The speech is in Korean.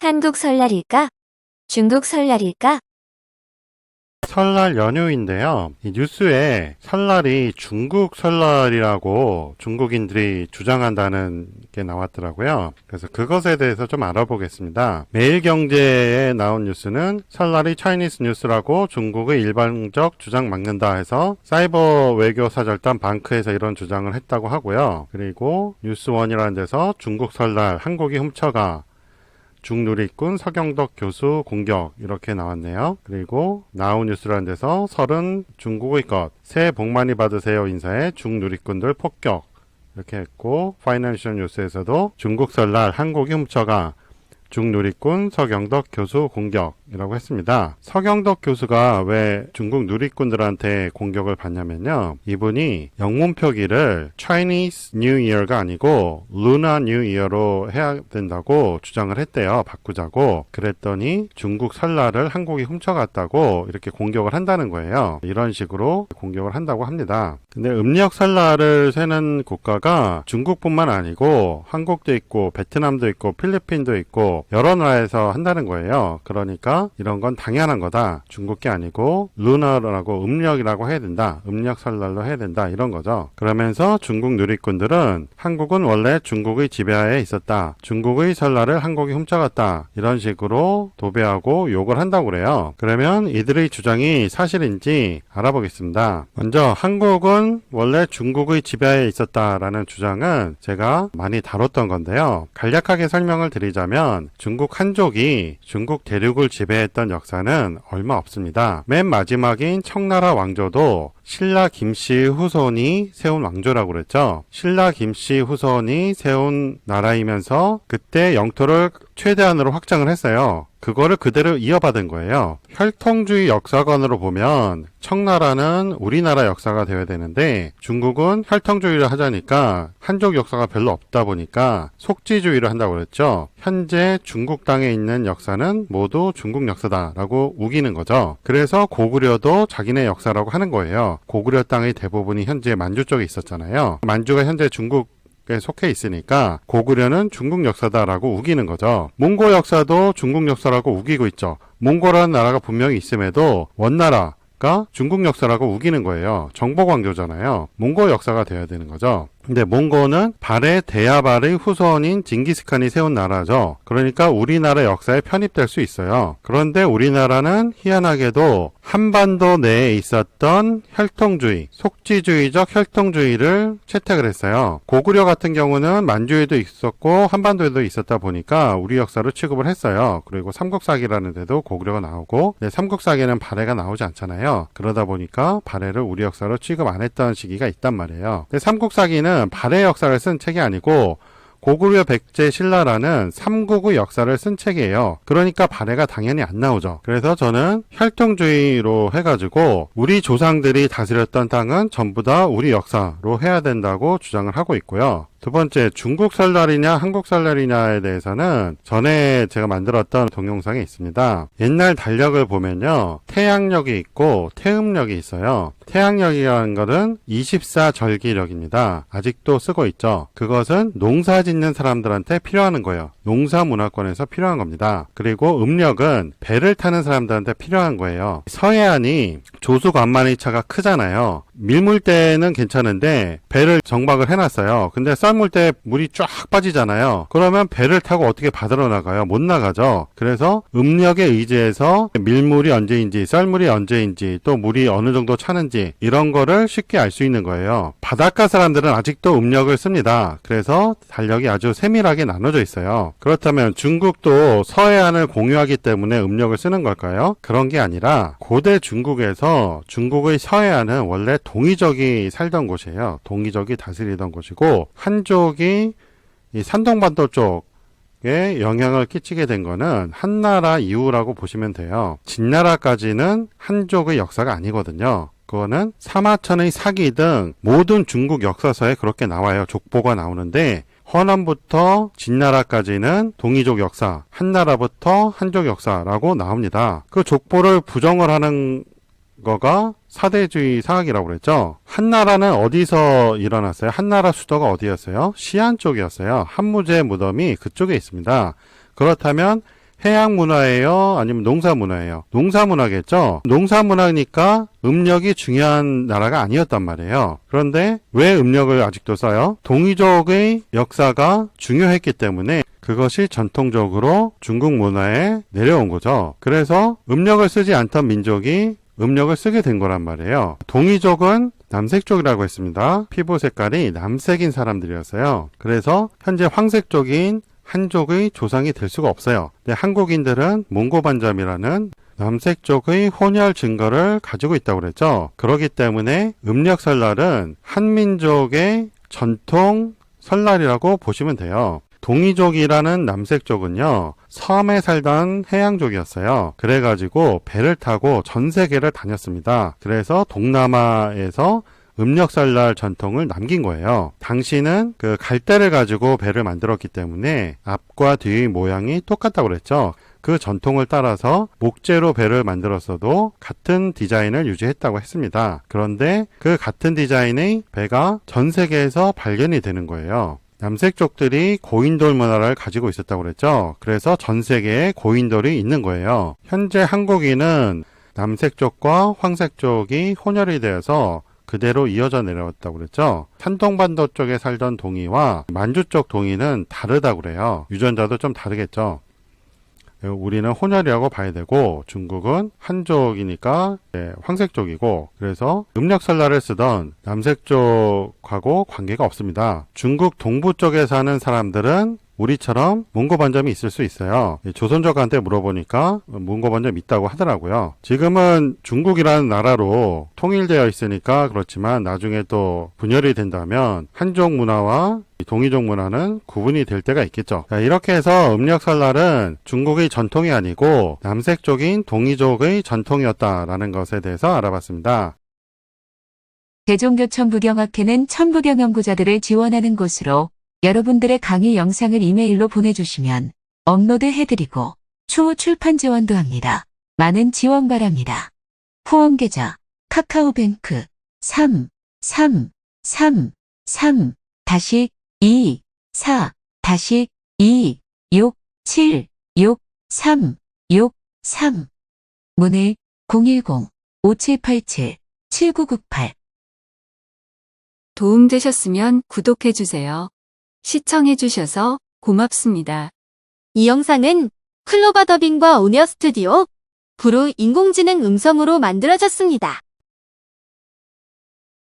한국 설날일까? 중국 설날일까? 설날 연휴인데요. 이 뉴스에 설날이 중국 설날이라고 중국인들이 주장한다는 게 나왔더라고요. 그래서 그것에 대해서 좀 알아보겠습니다. 매일경제에 나온 뉴스는 설날이 차이니스 뉴스라고 중국의 일반적 주장 막는다 해서 사이버 외교 사절단 방크에서 이런 주장을 했다고 하고요. 그리고 뉴스원이라는 데서 중국 설날 한국이 훔쳐가 중누리꾼 서경덕 교수 공격 이렇게 나왔네요. 그리고 나우뉴스라는 데서 설은 중국의 것, 새해 복 많이 받으세요 인사에 중누리꾼들 폭격 이렇게 했고, 파이낸셜 뉴스에서도 중국 설날 한국이 훔쳐가 중누리꾼 서경덕 교수 공격이라고 했습니다. 서경덕 교수가 왜 중국 누리꾼들한테 공격을 받냐면요. 이분이 영문 표기를 Chinese New Year가 아니고 Lunar New Year로 해야 된다고 주장을 했대요. 바꾸자고. 그랬더니 중국 설날을 한국이 훔쳐갔다고 이렇게 공격을 한다는 거예요. 이런 식으로 공격을 한다고 합니다. 근데 음력 설날을 세는 국가가 중국뿐만 아니고 한국도 있고 베트남도 있고 필리핀도 있고 여러 나라에서 한다는 거예요. 그러니까 이런 건 당연한 거다. 중국 게 아니고 루너라고 음력이라고 해야 된다. 음력 설날로 해야 된다. 이런 거죠. 그러면서 중국 누리꾼들은 한국은 원래 중국의 지배하에 있었다. 중국의 설날을 한국이 훔쳐갔다. 이런 식으로 도배하고 욕을 한다고 그래요. 그러면 이들의 주장이 사실인지 알아보겠습니다. 먼저 한국은 원래 중국의 지배하에 있었다라는 주장은 제가 많이 다뤘던 건데요. 간략하게 설명을 드리자면 중국 한족이 중국 대륙을 지배했던 역사는 얼마 없습니다. 맨 마지막인 청나라 왕조도 신라 김씨 후손이 세운 왕조라고 그랬죠. 신라 김씨 후손이 세운 나라이면서 그때 영토를 최대한으로 확장을 했어요. 그거를 그대로 이어받은 거예요. 혈통주의 역사관으로 보면 청나라는 우리나라 역사가 되어야 되는데 중국은 혈통주의를 하자니까 한족 역사가 별로 없다 보니까 속지주의를 한다고 그랬죠. 현재 중국 땅에 있는 역사는 모두 중국 역사다라고 우기는 거죠. 그래서 고구려도 자기네 역사라고 하는 거예요. 고구려 땅의 대부분이 현재 만주 쪽에 있었잖아요. 만주가 현재 중국 에 속해 있으니까 고구려는 중국 역사다라고 우기는 거죠. 몽고 역사도 중국 역사라고 우기고 있죠. 몽고라는 나라가 분명히 있음에도 원나라가 중국 역사라고 우기는 거예요. 정복왕조잖아요. 몽고 역사가 되어야 되는 거죠. 근데 몽고는 발해 대야발의 후손인 징기스칸이 세운 나라죠. 그러니까 우리나라 역사에 편입될 수 있어요. 그런데 우리나라는 희한하게도 한반도 내에 있었던 혈통주의, 속지주의적 혈통주의를 채택을 했어요. 고구려 같은 경우는 만주에도 있었고 한반도에도 있었다 보니까 우리 역사로 취급을 했어요. 그리고 삼국사기라는 데도 고구려가 나오고, 삼국사기는 발해가 나오지 않잖아요. 그러다 보니까 발해를 우리 역사로 취급 안 했던 시기가 있단 말이에요. 근데 삼국사기는 발해 역사를 쓴 책이 아니고 고구려 백제 신라라는 삼국의 역사를 쓴 책이에요. 그러니까 발해가 당연히 안 나오죠. 그래서 저는 혈통주의로 해가지고 우리 조상들이 다스렸던 땅은 전부 다 우리 역사로 해야 된다고 주장을 하고 있고요. 두 번째, 중국 설날이냐 한국 설날이냐에 대해서는 전에 제가 만들었던 동영상에 있습니다. 옛날 달력을 보면요, 태양력이 있고 태음력이 있어요. 태양력이라는 것은 24절기력입니다. 아직도 쓰고 있죠. 그것은 농사 짓는 사람들한테 필요한 거예요. 농사 문화권에서 필요한 겁니다. 그리고 음력은 배를 타는 사람들한테 필요한 거예요. 서해안이 조수간만의 차가 크잖아요. 밀물 때는 괜찮은데 배를 정박을 해놨어요. 근데 썰물 때 물이 쫙 빠지잖아요. 그러면 배를 타고 어떻게 바다로 나가요? 못 나가죠. 그래서 음력에 의지해서 밀물이 언제인지 썰물이 언제인지 또 물이 어느 정도 차는지 이런 거를 쉽게 알 수 있는 거예요. 바닷가 사람들은 아직도 음력을 씁니다. 그래서 달력이 아주 세밀하게 나눠져 있어요. 그렇다면 중국도 서해안을 공유하기 때문에 음력을 쓰는 걸까요? 그런 게 아니라 고대 중국에서 중국의 서해안은 원래 동이족이 살던 곳이에요. 동이족이 다스리던 곳이고 한족이 이 산동반도 쪽에 영향을 끼치게 된 거는 한나라 이후라고 보시면 돼요. 진나라까지는 한족의 역사가 아니거든요. 그거는 사마천의 사기 등 모든 중국 역사서에 그렇게 나와요. 족보가 나오는데 허남부터 진나라까지는 동이족 역사, 한나라부터 한족 역사라고 나옵니다. 그 족보를 부정을 하는 거가 사대주의 사학이라고 그랬죠. 한나라는 어디서 일어났어요? 한나라 수도가 어디였어요? 시안 쪽이었어요. 한무제 무덤이 그쪽에 있습니다. 그렇다면 해양 문화예요? 아니면 농사 문화예요? 농사 문화겠죠? 농사 문화니까 음력이 중요한 나라가 아니었단 말이에요. 그런데 왜 음력을 아직도 써요? 동이족의 역사가 중요했기 때문에 그것이 전통적으로 중국 문화에 내려온 거죠. 그래서 음력을 쓰지 않던 민족이 음력을 쓰게 된 거란 말이에요. 동이족은 남색족이라고 했습니다. 피부 색깔이 남색인 사람들이었어요. 그래서 현재 황색족인 한족의 조상이 될 수가 없어요. 근데 한국인들은 몽고반점이라는 남색족의 혼혈 증거를 가지고 있다고 그랬죠. 그렇기 때문에 음력 설날은 한민족의 전통 설날이라고 보시면 돼요. 동이족이라는 남색족은요, 섬에 살던 해양족이었어요. 그래가지고 배를 타고 전 세계를 다녔습니다. 그래서 동남아에서 음력설날 전통을 남긴 거예요. 당시는 그 갈대를 가지고 배를 만들었기 때문에 앞과 뒤의 모양이 똑같다고 그랬죠. 그 전통을 따라서 목재로 배를 만들었어도 같은 디자인을 유지했다고 했습니다. 그런데 그 같은 디자인의 배가 전 세계에서 발견이 되는 거예요. 남색족들이 고인돌 문화를 가지고 있었다고 그랬죠. 그래서 전 세계에 고인돌이 있는 거예요. 현재 한국인은 남색족과 황색족이 혼혈이 되어서 그대로 이어져 내려왔다고 그랬죠. 산동반도 쪽에 살던 동이와 만주 쪽 동이는 다르다고 그래요. 유전자도 좀 다르겠죠. 우리는 혼혈이라고 봐야 되고 중국은 한족이니까 황색족이고, 그래서 음력설날을 쓰던 남색족하고 관계가 없습니다. 중국 동부 쪽에 사는 사람들은 우리처럼 몽고반점이 있을 수 있어요. 조선족한테 물어보니까 몽고반점 있다고 하더라고요. 지금은 중국이라는 나라로 통일되어 있으니까 그렇지만 나중에 또 분열이 된다면 한족 문화와 동이족 문화는 구분이 될 때가 있겠죠. 이렇게 해서 음력설날은 중국의 전통이 아니고 남색족인 동이족의 전통이었다라는 것에 대해서 알아봤습니다. 대종교천부경학회는 천부경 연구자들을 지원하는 곳으로 여러분들의 강의 영상을 이메일로 보내주시면 업로드 해드리고 추후 출판 지원도 합니다. 많은 지원 바랍니다. 후원 계좌 카카오뱅크 3333224-2676363 문의 010-5787-7998 도움되셨으면 구독해주세요. 시청해주셔서 고맙습니다. 이 영상은 클로버 더빙과 오니어 스튜디오, 브루 인공지능 음성으로 만들어졌습니다.